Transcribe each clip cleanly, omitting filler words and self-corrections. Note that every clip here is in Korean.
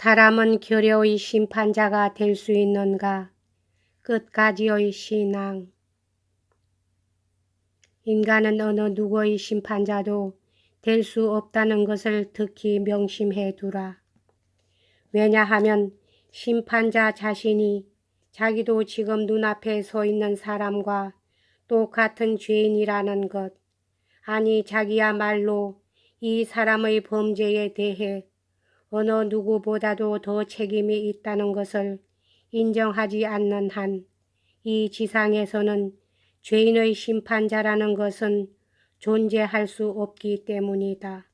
사람은 결여의 심판자가 될 수 있는가? 끝까지의 신앙. 인간은 어느 누구의 심판자도 될 수 없다는 것을 특히 명심해 두라. 왜냐하면 심판자 자신이 자기도 지금 눈앞에 서 있는 사람과 똑같은 죄인이라는 것, 아니 자기야말로 이 사람의 범죄에 대해 어느 누구보다도 더 책임이 있다는 것을 인정하지 않는 한 이 지상에서는 죄인의 심판자라는 것은 존재할 수 없기 때문이다.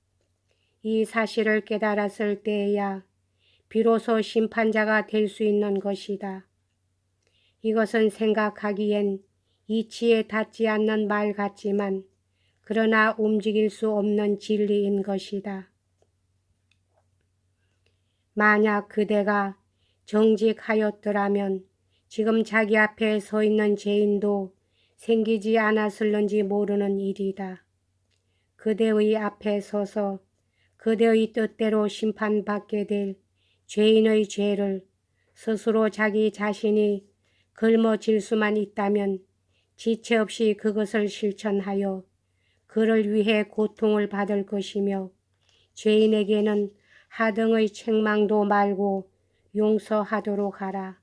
이 사실을 깨달았을 때에야 비로소 심판자가 될 수 있는 것이다. 이것은 생각하기엔 이치에 닿지 않는 말 같지만 그러나 움직일 수 없는 진리인 것이다. 만약 그대가 정직하였더라면 지금 자기 앞에 서 있는 죄인도 생기지 않았을는지 모르는 일이다. 그대의 앞에 서서 그대의 뜻대로 심판받게 될 죄인의 죄를 스스로 자기 자신이 걸머질 수만 있다면 지체 없이 그것을 실천하여 그를 위해 고통을 받을 것이며 죄인에게는 하등의 책망도 말고 용서하도록 하라.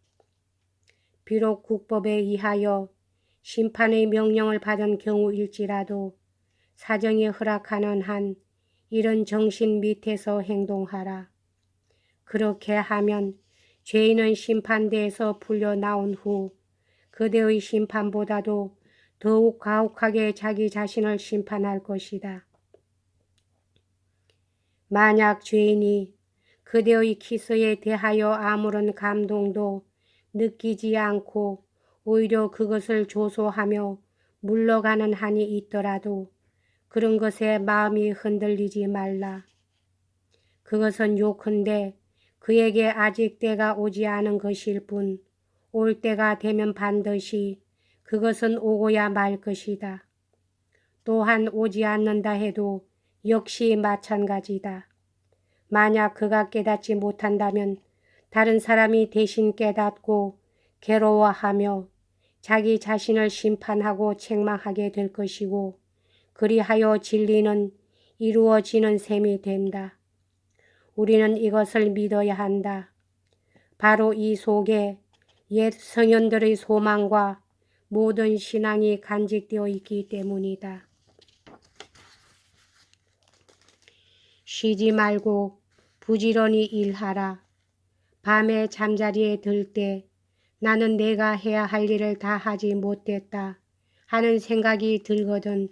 비록 국법에 의하여 심판의 명령을 받은 경우일지라도 사정이 허락하는 한 이런 정신 밑에서 행동하라. 그렇게 하면 죄인은 심판대에서 풀려 나온 후 그대의 심판보다도 더욱 가혹하게 자기 자신을 심판할 것이다. 만약 죄인이 그대의 키스에 대하여 아무런 감동도 느끼지 않고 오히려 그것을 조소하며 물러가는 한이 있더라도 그런 것에 마음이 흔들리지 말라. 그것은 요컨대 그에게 아직 때가 오지 않은 것일 뿐 올 때가 되면 반드시 그것은 오고야 말 것이다. 또한 오지 않는다 해도 역시 마찬가지다. 만약 그가 깨닫지 못한다면 다른 사람이 대신 깨닫고 괴로워하며 자기 자신을 심판하고 책망하게 될 것이고 그리하여 진리는 이루어지는 셈이 된다. 우리는 이것을 믿어야 한다. 바로 이 속에 옛 성현들의 소망과 모든 신앙이 간직되어 있기 때문이다. 쉬지 말고 부지런히 일하라. 밤에 잠자리에 들 때 나는 내가 해야 할 일을 다 하지 못했다 하는 생각이 들거든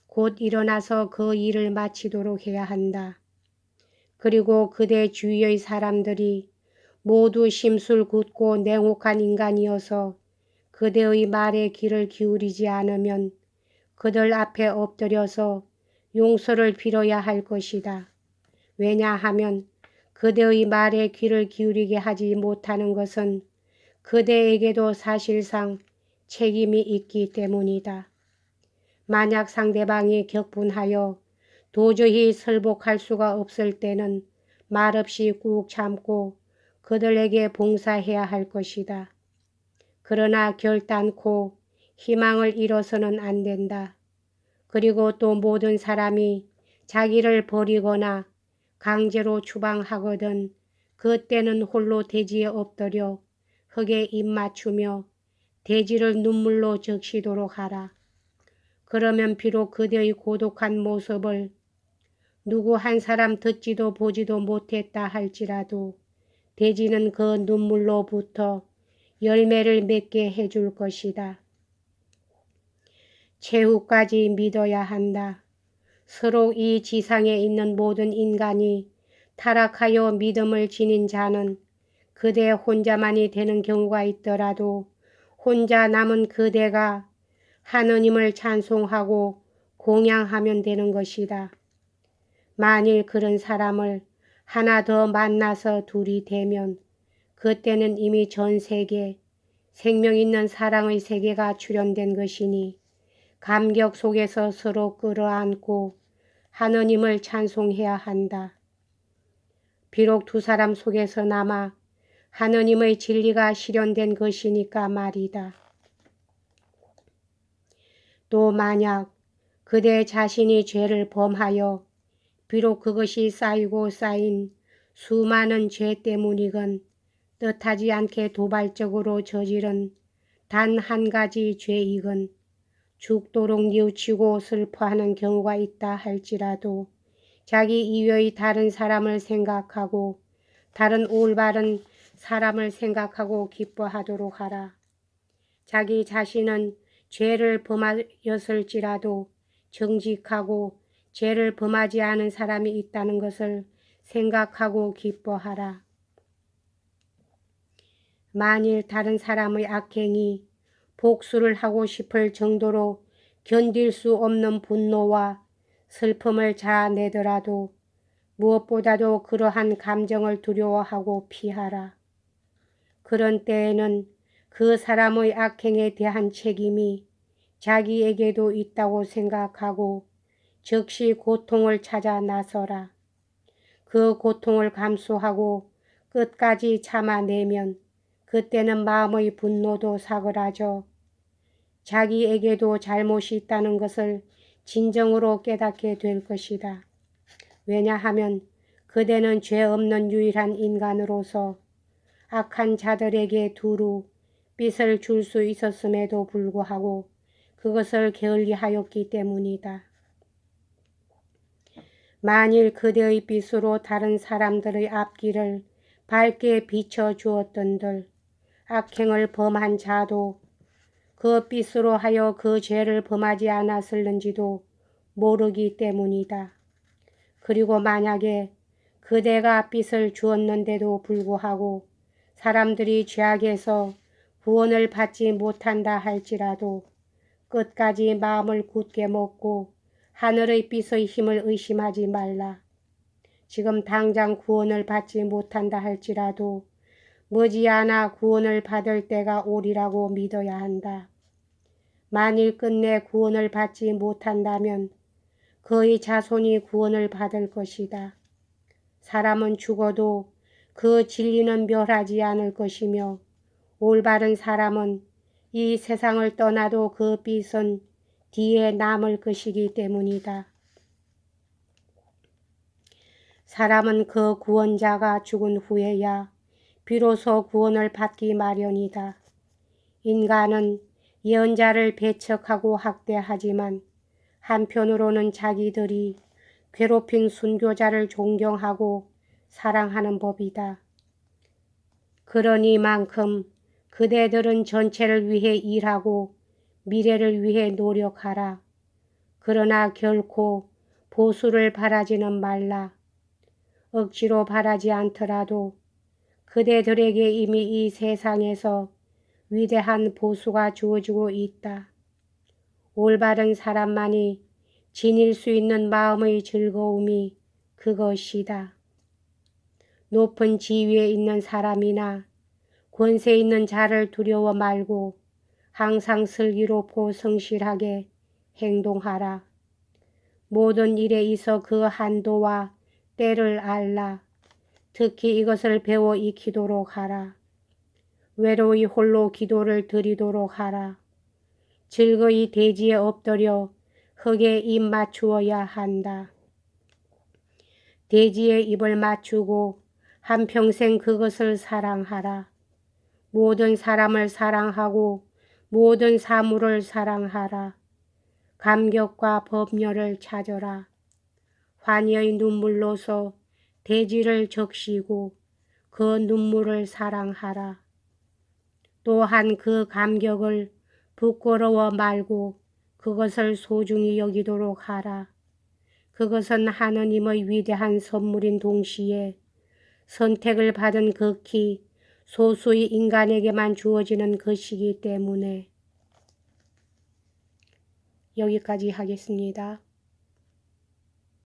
곧 일어나서 그 일을 마치도록 해야 한다. 그리고 그대 주위의 사람들이 모두 심술 굳고 냉혹한 인간이어서 그대의 말에 귀를 기울이지 않으면 그들 앞에 엎드려서 용서를 빌어야 할 것이다. 왜냐하면 그대의 말에 귀를 기울이게 하지 못하는 것은 그대에게도 사실상 책임이 있기 때문이다. 만약 상대방이 격분하여 도저히 설복할 수가 없을 때는 말없이 꾹 참고 그들에게 봉사해야 할 것이다. 그러나 결단코 희망을 잃어서는 안 된다. 그리고 또 모든 사람이 자기를 버리거나 강제로 추방하거든 그때는 홀로 대지에 엎드려 흙에 입 맞추며 대지를 눈물로 적시도록 하라. 그러면 비록 그대의 고독한 모습을 누구 한 사람 듣지도 보지도 못했다 할지라도 대지는 그 눈물로부터 열매를 맺게 해줄 것이다. 최후까지 믿어야 한다. 서로 이 지상에 있는 모든 인간이 타락하여 믿음을 지닌 자는 그대 혼자만이 되는 경우가 있더라도 혼자 남은 그대가 하느님을 찬송하고 공양하면 되는 것이다. 만일 그런 사람을 하나 더 만나서 둘이 되면 그때는 이미 전 세계 생명 있는 사랑의 세계가 출현된 것이니 감격 속에서 서로 끌어안고 하느님을 찬송해야 한다. 비록 두 사람 속에서나마 하느님의 진리가 실현된 것이니까 말이다. 또 만약 그대 자신이 죄를 범하여 비록 그것이 쌓이고 쌓인 수많은 죄 때문이건 뜻하지 않게 도발적으로 저지른 단 한 가지 죄이건 죽도록 뉘우치고 슬퍼하는 경우가 있다 할지라도 자기 이외의 다른 사람을 생각하고 다른 올바른 사람을 생각하고 기뻐하도록 하라. 자기 자신은 죄를 범하였을지라도 정직하고 죄를 범하지 않은 사람이 있다는 것을 생각하고 기뻐하라. 만일 다른 사람의 악행이 복수를 하고 싶을 정도로 견딜 수 없는 분노와 슬픔을 자아내더라도 무엇보다도 그러한 감정을 두려워하고 피하라. 그런 때에는 그 사람의 악행에 대한 책임이 자기에게도 있다고 생각하고 즉시 고통을 찾아 나서라. 그 고통을 감수하고 끝까지 참아내면 그때는 마음의 분노도 사그라져 자기에게도 잘못이 있다는 것을 진정으로 깨닫게 될 것이다. 왜냐하면 그대는 죄 없는 유일한 인간으로서 악한 자들에게 두루 빚을 줄 수 있었음에도 불구하고 그것을 게을리하였기 때문이다. 만일 그대의 빚으로 다른 사람들의 앞길을 밝게 비춰주었던들 악행을 범한 자도 그 빚으로 하여 그 죄를 범하지 않았을는지도 모르기 때문이다. 그리고 만약에 그대가 빚을 주었는데도 불구하고 사람들이 죄악에서 구원을 받지 못한다 할지라도 끝까지 마음을 굳게 먹고 하늘의 빚의 힘을 의심하지 말라. 지금 당장 구원을 받지 못한다 할지라도 머지않아 구원을 받을 때가 오리라고 믿어야 한다. 만일 끝내 구원을 받지 못한다면 그의 자손이 구원을 받을 것이다. 사람은 죽어도 그 진리는 멸하지 않을 것이며 올바른 사람은 이 세상을 떠나도 그 빚은 뒤에 남을 것이기 때문이다. 사람은 그 구원자가 죽은 후에야 비로소 구원을 받기 마련이다. 인간은 예언자를 배척하고 학대하지만 한편으로는 자기들이 괴롭힌 순교자를 존경하고 사랑하는 법이다. 그러니만큼 그대들은 전체를 위해 일하고 미래를 위해 노력하라. 그러나 결코 보수를 바라지는 말라. 억지로 바라지 않더라도 그대들에게 이미 이 세상에서 위대한 보수가 주어지고 있다. 올바른 사람만이 지닐 수 있는 마음의 즐거움이 그것이다. 높은 지위에 있는 사람이나 권세 있는 자를 두려워 말고 항상 슬기롭고 성실하게 행동하라. 모든 일에 있어 그 한도와 때를 알라. 특히 이것을 배워 익히도록 하라. 외로이 홀로 기도를 드리도록 하라. 즐거이 대지에 엎드려 흙에 입 맞추어야 한다. 대지에 입을 맞추고 한평생 그것을 사랑하라. 모든 사람을 사랑하고 모든 사물을 사랑하라. 감격과 법렬을 찾아라. 환희의 눈물로서 대지를 적시고 그 눈물을 사랑하라. 또한 그 감격을 부끄러워 말고 그것을 소중히 여기도록 하라. 그것은 하느님의 위대한 선물인 동시에 선택을 받은 극히 소수의 인간에게만 주어지는 것이기 때문에 여기까지 하겠습니다.